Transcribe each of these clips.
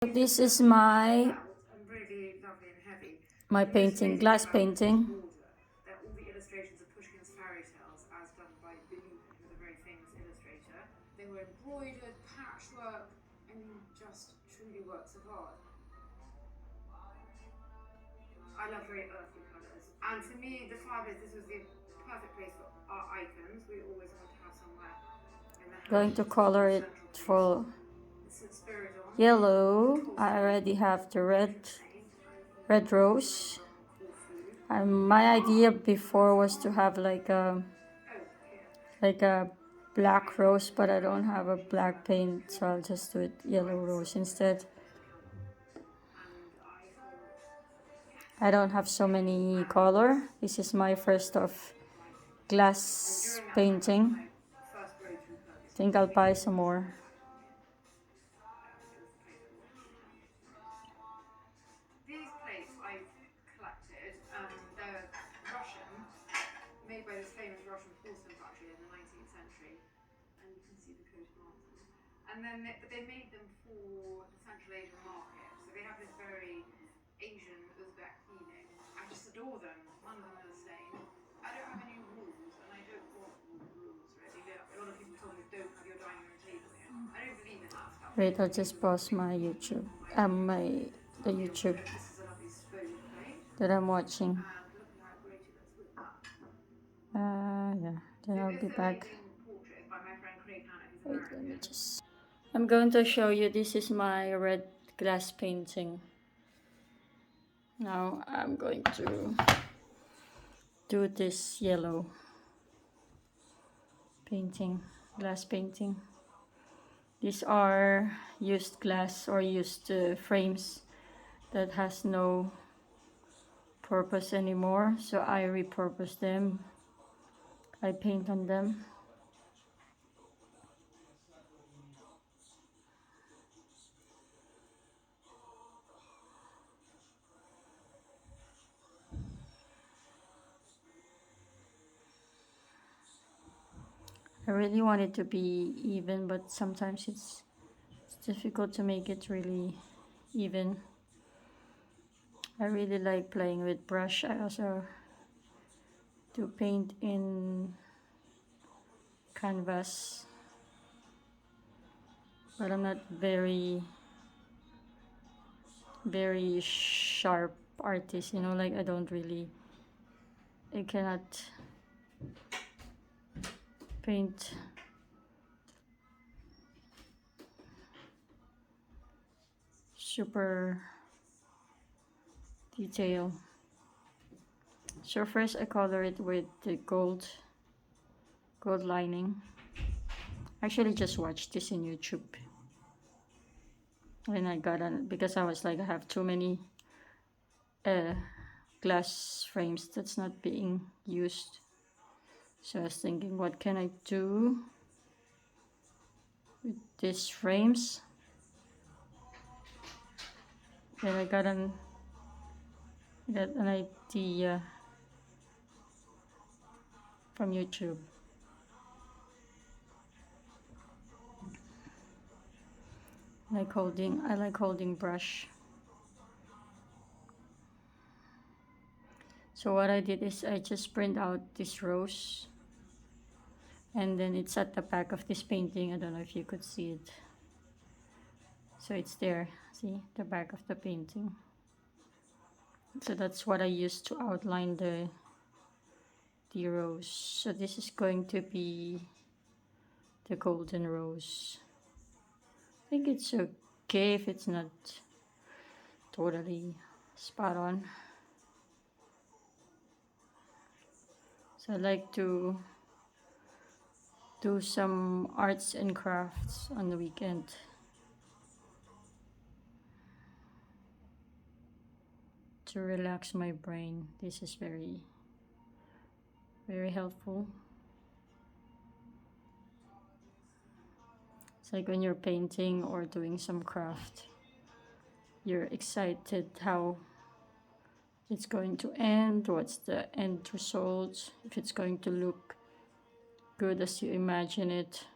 This is my painting, glass painting. All the illustrations of Pushkin's fairy tales, as done by Belin, who was a very famous illustrator. They were embroidered, patchwork, I mean, just truly works of art. I love very earthy colours, and for me, the Firebase, this was the perfect place for our icons. We always want to have somewhere in the house. Going to color it for yellow. I already have the red rose. My idea before was to have like a black rose, but I don't have a black paint, so I'll just do it yellow rose instead. I don't have so many color. This is my first of glass painting. I think I'll buy some more. These plates I've collected, they're Russian, made by this famous Russian porcelain factory in the 19th century, and you can see the coat of arms on them. And then they made them for the Central Asian market, so they have this very Asian Uzbek feeling. I just adore them. None of them are the same. I don't have any rules, and I don't want rules really. A lot of people told me don't have your dining room table here. I don't believe in that stuff. Wait, I'll just pause my YouTube. The YouTube that I'm watching. Yeah, then I'll be back. Wait, let me just. I'm going to show you. This is my red glass painting. Now I'm going to do this yellow painting, glass painting. These are used glass or used frames that has no purpose anymore, so I repurpose them. I paint on them. I really want it to be even, but sometimes it's difficult to make it really even. I really like playing with brush. I also do paint in canvas, but I'm not very sharp artist, you know, like I cannot paint super detail. So first I color it with the gold lining. I actually just watched this in YouTube, and I got on because I was like, I have too many glass frames that's not being used. So I was thinking, what can I do with these frames? Then I got an idea from YouTube. I like holding brush. So what I did is I just print out this rose, and then it's at the back of this painting. I don't know if you could see it. So it's there, see, the back of the painting. So that's what I used to outline the rose. So this is going to be the golden rose. I think it's okay if it's not totally spot on. So I like to do some arts and crafts on the weekend. To relax my brain. This is very helpful. It's like when you're painting or doing some craft, you're excited how it's going to end, what's the end result, if it's going to look good as you imagine it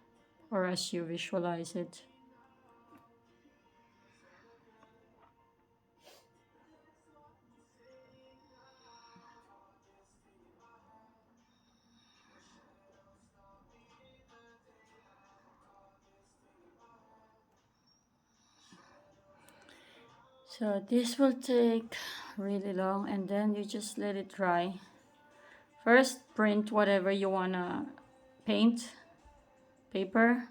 or as you visualize it. So this will take really long, and then you just let it dry. First, print whatever you wanna paint, paper.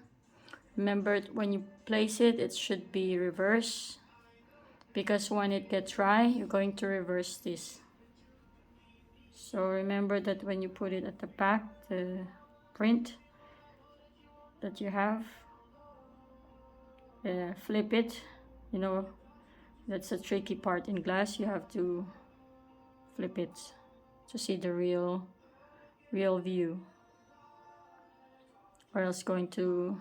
Remember, when you place it, it should be reverse, because when it gets dry, you're going to reverse this. So remember that when you put it at the back, the print that you have, flip it. You know, that's a tricky part in glass. You have to flip it to see the real view, or else going to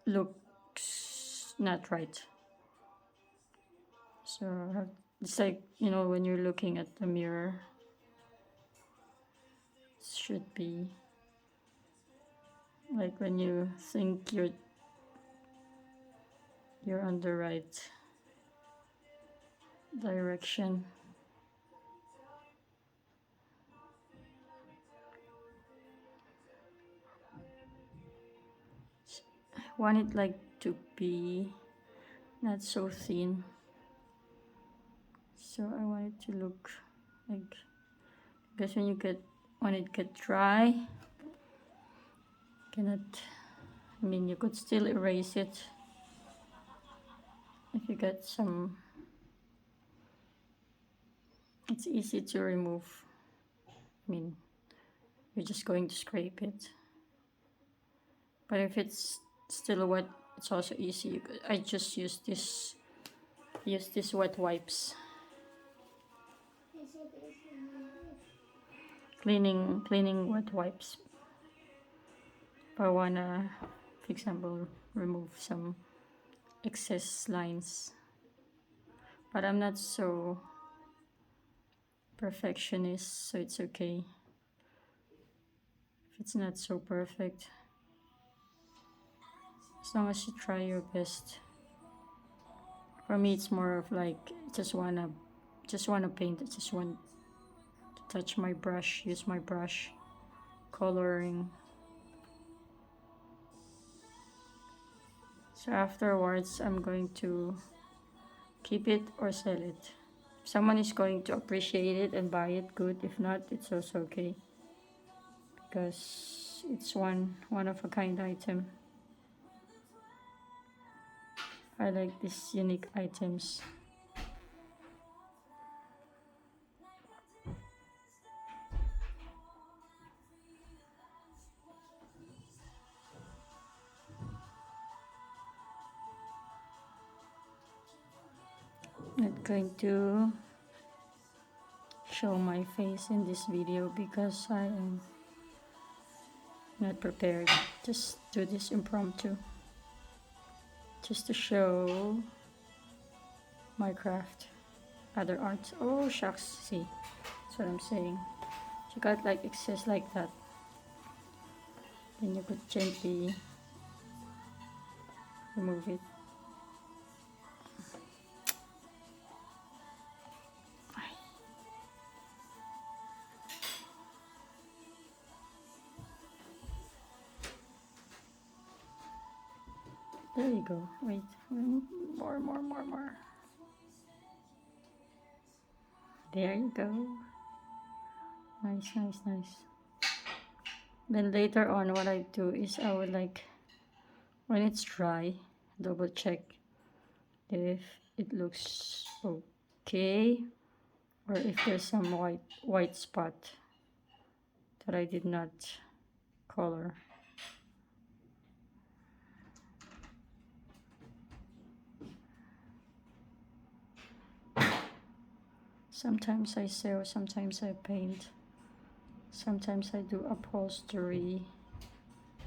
look not right. So it's like, you know, when you're looking at the mirror, it should be like when you think you're on the right direction. I want it like to be not so thin, so I want it to look like, because when it get dry, cannot, I mean, you could still erase it if you get some. It's easy to remove. I mean, you're just going to scrape it. But if it's still wet, it's also easy. I just use this wet wipes. Cleaning wet wipes. If I wanna, for example, remove some excess lines. But I'm not so perfectionist, so it's okay if it's not so perfect, as long as you try your best. For me, it's more of like, just wanna paint. I just want to touch my brush, use my brush, coloring. So afterwards, I'm going to keep it or sell it. If someone is going to appreciate it and buy it, good. If not, it's also okay, because it's one of a kind item. I like these unique items. Not going to show my face in this video because I am not prepared. Just do this impromptu, just to show my craft, other arts. Oh shucks, see, that's what I'm saying. You got like excess like that, then you could gently remove it. There you go. Wait, more. There you go. Nice. Then later on, what I do is I would like, when it's dry, double check if it looks okay, or if there's some white spot that I did not color. Sometimes I sew, sometimes I paint, sometimes I do upholstery,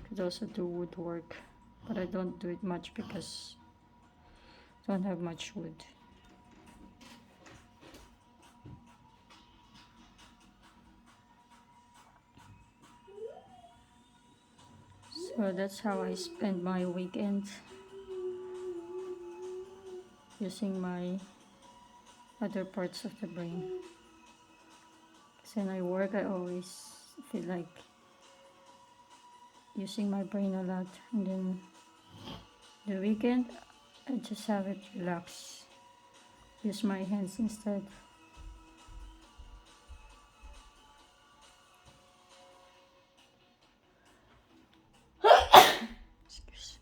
could also do woodwork, but I don't do it much because I don't have much wood. So that's how I spend my weekend, using my other parts of the brain. Because when I work, I always feel like using my brain a lot, and then the weekend I just have it relax. Use my hands instead. Excuse.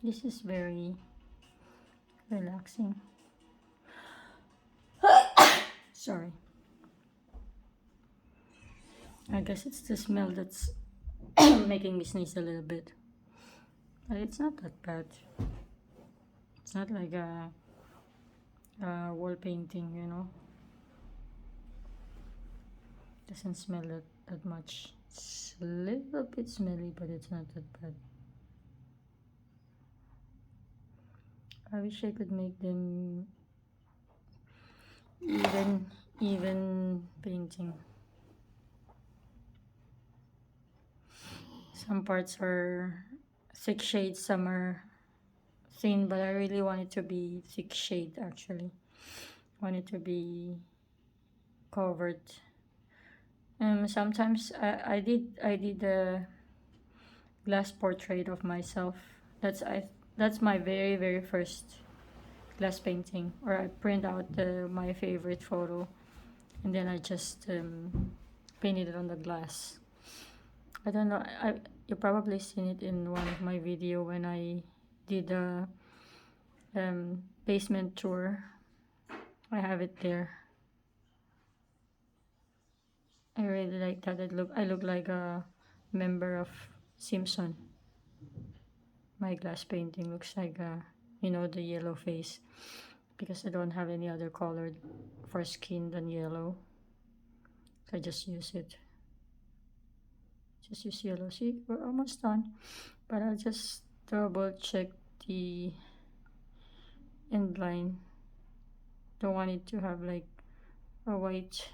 This is very relaxing. Sorry. I guess it's the smell that's making me sneeze a little bit. But it's not that bad. It's not like a wall painting, you know. Doesn't smell that much. It's a little bit smelly, but it's not that bad. I wish I could make them even painting. Some parts are thick shade, some are thin, but I really want it to be thick shade actually. I want it to be covered. Sometimes I did a glass portrait of myself. That's my very first glass painting, or I print out my favorite photo and then I just painted it on the glass. I don't know, you probably seen it in one of my video when I did a basement tour. I have it there. I really like that. I look like a member of Simpson. My glass painting looks like the yellow face, because I don't have any other color for skin than yellow. So I just use it. Just use yellow. See, we're almost done. But I'll just double check the end line. Don't want it to have like a white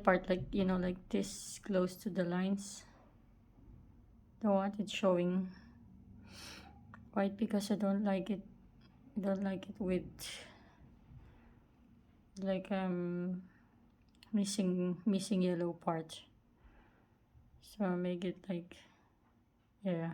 part, like like this close to the lines. Don't want it showing white because I don't like it. I don't like it with like missing yellow part. So I'll make it like, yeah,